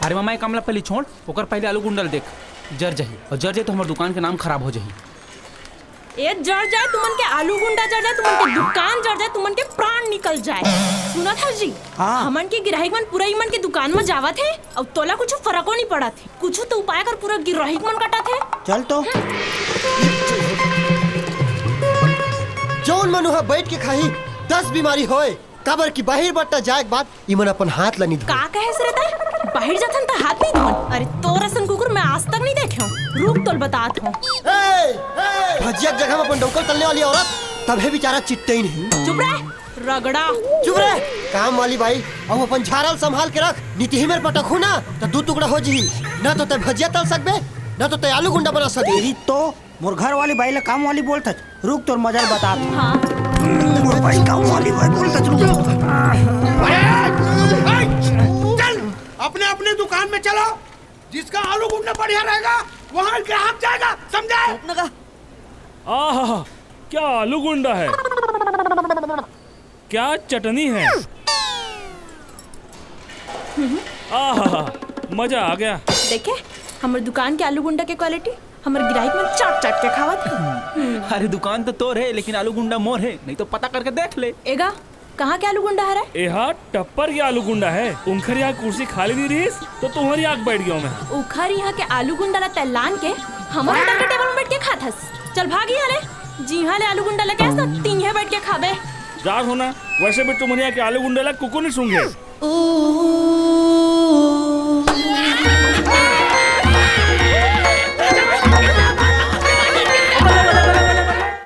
अरे मामा एक कामला पहले छोड़, ओकर पहले आलू गुंडल देख, जर जाही और जर जाए तो हमारे दुकान के नाम खराब हो जाही। ए जड़ जाए तुमन के आलू गुंडा जड़ जाए, तुमन के दुकान जड़ जाए, तुमन के प्राण निकल जाए। सुना था जी? हाँ। हमन के गिराहिक मन पूरा इमन के दुकान में जावा थे और तोला कुछ फर्को नहीं पड़ा थे, कुछ तो उपाय कर पूरा गिराहिक मन कटा थे। चल तो जौन मनुहा बैठ के खाही 10 बीमारी होए, काबर की बाहिर बट्टा जाए के बाद इमन अपन हाथ लनी धो। का कहे से रहता? बाहर जाथन त हाथ नहीं धोन। अरे तोर असन कुकुर मैं आज तक नहीं देखे हूं। रुक तोल बतात हूं। भजिया जगह में अपन डोकर तलने वाली औरत तबे बेचारा चित्ते ही नहीं। चुप रह रगड़ा। चुप रह काम वाली बाई, अब अपन झारल संभाल के रख। नीति ही मेरे पटक ना तो 2 टुकड़ा हो जी, ना तो ते भजिया तल सकबे ना तो ते आलू गुंडा बना सकबे। तेरी तो मोर घर वाली बाई ले काम वाली बोलत। रुक तोर मजा बता दू। हां मोर बाई काम वाली बाई बोलत। चल अपने अपने दुकान में चलो, जिसका आलू गुंडा बढ़िया रहेगा वहाँ ग्राहक जाएगा, समझे? आहा क्या आलू गुंडा है, क्या चटनी है। आहा मजा आ गया। देखे हमर दुकान के आलू गुंडा के क्वालिटी हमर गिराहिक में चाट चाट के खावत। अरे दुकान तो तोर है लेकिन आलू गुंडा मोर है, नहीं तो पता करके देख ले। एगा कहाँ के आलू गुंडा है? यहाँ टप्पर के आलू गुंडा है। उनखर यहाँ कुर्सी खाली नहीं रही तो तुम्हारी आग बैठ गया मैं। उखर यहाँ के आलू गुंडा ला तैलान के हमारे होटल के टेबल में बैठ के खाथस। चल भाग यहाँ ले, जी हाँ ले आलू गुंडा ला कैसा तीन बैठ के खाबे। जाग होना वैसे भी तुम्हारी यहाँ के आलू गुंडा ला कुकुर नहीं सूंघे।